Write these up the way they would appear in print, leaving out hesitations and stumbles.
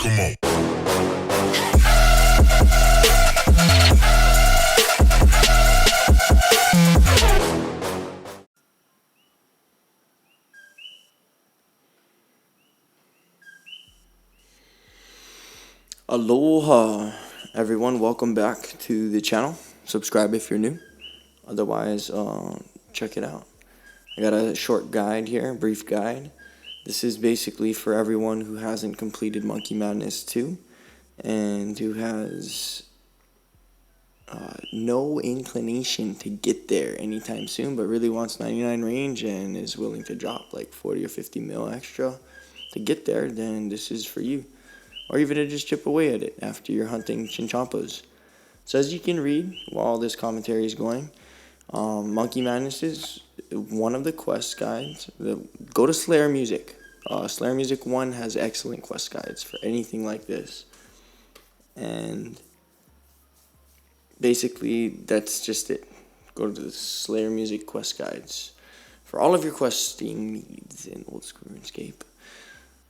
Come on. Aloha everyone, welcome back to the channel. Subscribe if you're new, otherwise check it out. I got a short guide here, a brief guide. This is basically for everyone who hasn't completed Monkey Madness 2 and who has no inclination to get there anytime soon, but really wants 99 range and is willing to drop like 40 or 50 mil extra to get there. Then this is for you. Or even to just chip away at it after you're hunting chinchompas. So as you can read while this commentary is going, Monkey Madness is one of the quest guides. Go to Slayer Music. Slayer Music 1 has excellent quest guides for anything like this. And basically that's just it. Go to the Slayer Music quest guides for all of your questing needs in Old School Runescape.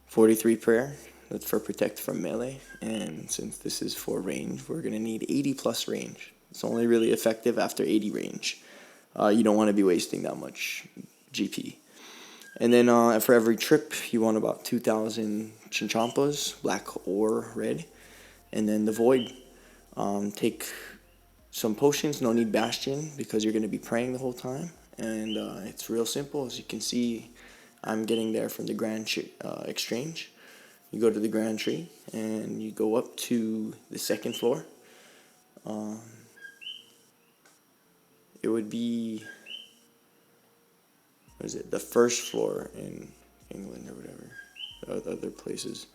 43 prayer. That's for protect from melee, and since this is for range, we're going to need 80 plus range. It's only really effective after 80 range. You don't want to be wasting that much GP. And then for every trip, you want about 2,000 chinchompas, black or red. And then the void. Take some potions, no need bastion, because you're going to be praying the whole time. And it's real simple. As you can see, I'm getting there from the Grand Exchange. You go to the Grand Tree, and you go up to the second floor. It would be, what is it, the first floor in England or whatever, other places.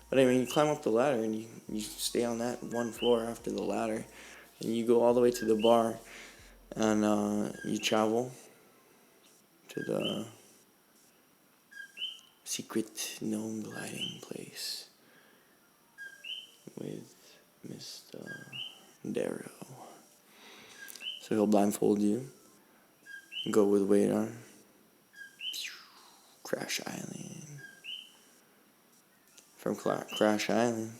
But anyway, you climb up the ladder, and you stay on that one floor after the ladder, and you go all the way to the bar, and you travel to the secret gnome gliding place with Mr. Darrow. So he'll blindfold you, go with Wader, Crash Island. From Crash Island,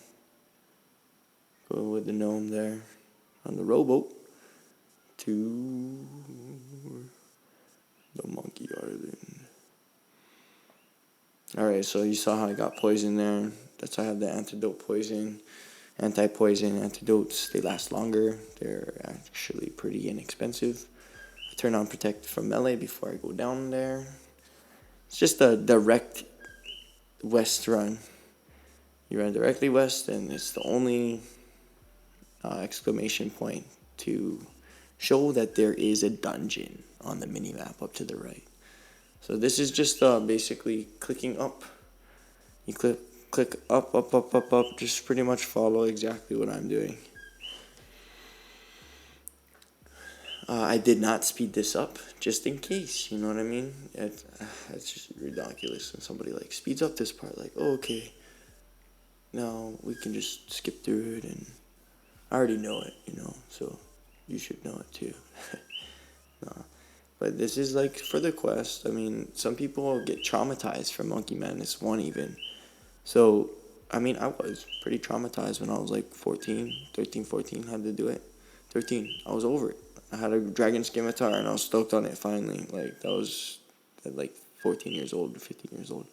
go with the gnome there on the rowboat to the Monkey Island. Alright, so you saw how I got poison there. That's how I have the antidote poison. Anti-poison antidotes, they last longer. They're actually pretty inexpensive. I turn on protect from melee before I go down there. It's just a direct west run. You run directly west, and it's the only exclamation point to show that there is a dungeon on the mini-map up to the right. So this is just basically clicking up. You click up, up, up, up, up. Just pretty much follow exactly what I'm doing. I did not speed this up, just in case, you know what I mean? It's just ridiculous when somebody like speeds up this part, like, oh, okay, now we can just skip through it, and I already know it, you know, so you should know it too. No. But this is like for the quest. I mean, some people get traumatized from Monkey Madness 1 even. So, I mean, I was pretty traumatized when I was like 13, 14, had to do it. 13, I was over it. I had a dragon scimitar and I was stoked on it finally. Like, that was at like 14 years old or 15 years old.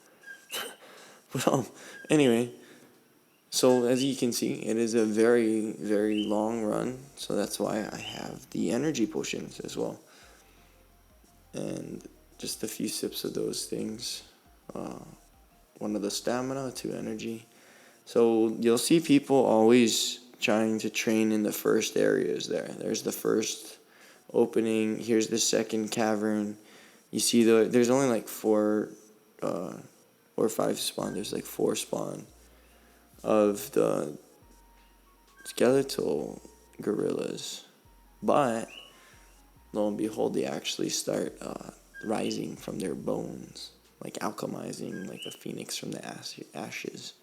But anyway, so as you can see, it is a very, very long run. So that's why I have the energy potions as well. And just a few sips of those things. One of the stamina, 2 energy. So you'll see people always trying to train in the first areas there. There's the first opening. Here's the second cavern. You see there's only like 4 or 5 spawn. There's like 4 spawn of the skeletal gorillas. But lo and behold, they actually start rising from their bones, like alchemizing like a phoenix from the ashes.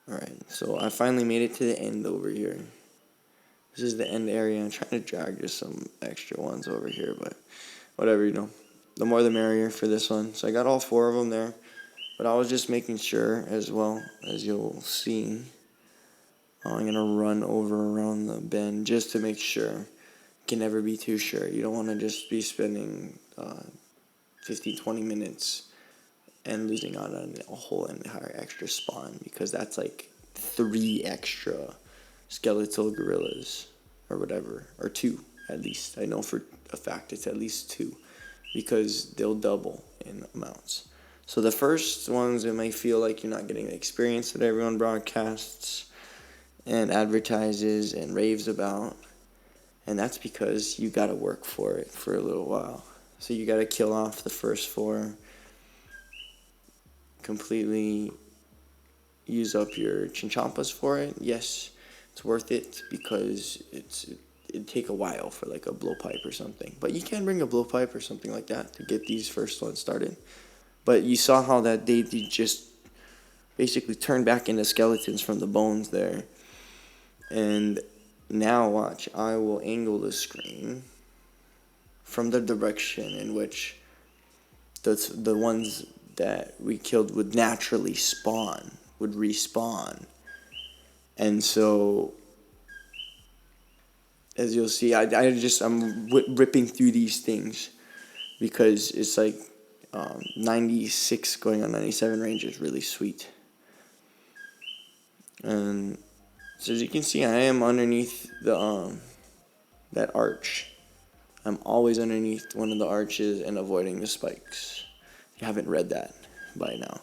Alright, so I finally made it to the end over here. This is the end area. I'm trying to drag just some extra ones over here, but whatever, you know. the more the merrier for this one. So I got all 4 of them there. But I was just making sure, as well, as you'll see. I'm going to run over around the bend just to make sure. You can never be too sure. You don't want to just be spending 15-20 minutes and losing out on a whole entire extra spawn, because that's like 3 extra skeletal gorillas or whatever, or 2 at least. I know for a fact it's at least 2, because they'll double in amounts. So the first ones, it might feel like you're not getting the experience that everyone broadcasts and advertises and raves about, and that's because you got to work for it for a little while. So you got to kill off the first 4, completely use up your chinchampas for it. Yes, it's worth it, because it'd take a while for like a blowpipe or something, but you can bring a blowpipe or something like that to get these first ones started. But you saw how that they just basically turned back into skeletons from the bones there. And now watch, I will angle the screen from the direction in which the ones that we killed would naturally spawn, would respawn. And so, as you'll see, I'm ripping through these things, because it's like 96 going on 97 range is really sweet. And so as you can see, I am underneath the that arch. I'm always underneath one of the arches and avoiding the spikes. If you haven't read that by now,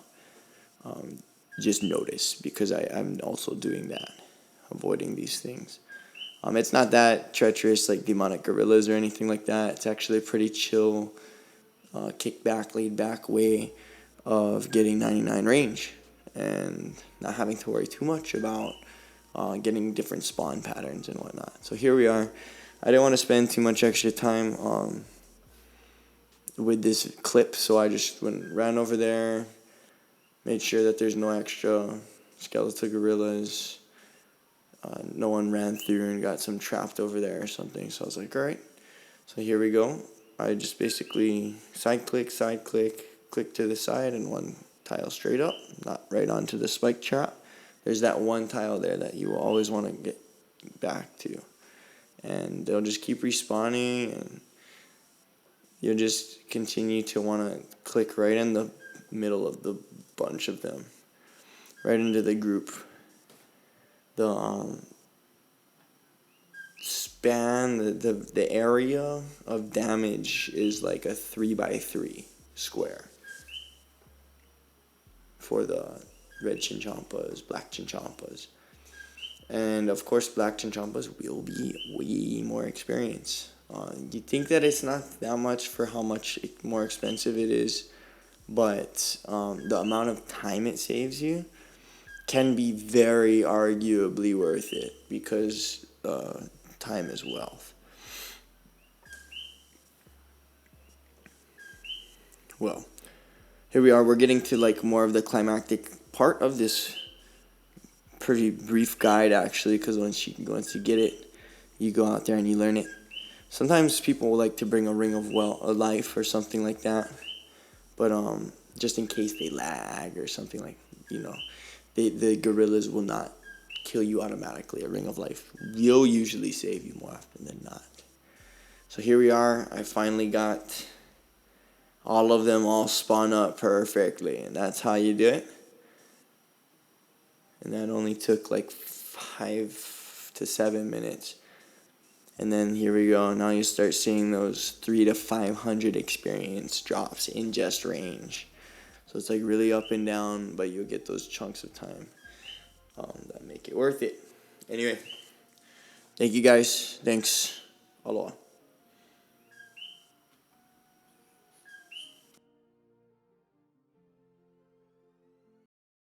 just notice, because I'm also doing that, avoiding these things. It's not that treacherous like demonic gorillas or anything like that. It's actually a pretty chill, kick back, laid back way of getting 99 range and not having to worry too much about getting different spawn patterns and whatnot. So here we are. I didn't want to spend too much extra time with this clip, so I just ran over there, made sure that there's no extra skeletal gorillas. No one ran through and got some trapped over there or something. So I was like, all right. So here we go. I just basically side click, click to the side, and one tile straight up, not right onto the spike trap. There's that one tile there that you will always want to get back to. And they'll just keep respawning, and you'll just continue to want to click right in the middle of the bunch of them, right into the group. The span, the area of damage is like a 3x3 square for the red chinchampas, black chinchampas. And of course, black chinchampas will be way more experience. You think that it's not that much for how much more expensive it is, but the amount of time it saves you can be very arguably worth it, because time is wealth. Well, here we are. We're getting to like more of the climactic part of this pretty brief guide, actually, because once you get it, you go out there and you learn it. Sometimes people will like to bring a ring of life or something like that, but just in case they lag or something, like, the gorillas will not kill you automatically. A ring of life will usually save you more often than not. So here we are. I finally got all of them all spawn up perfectly, and that's how you do it. And that only took like 5 to 7 minutes. And then here we go. Now you start seeing those 300 to 500 experience drops in just range. So it's like really up and down, but you'll get those chunks of time that make it worth it. Anyway, thank you guys. Thanks. Aloha.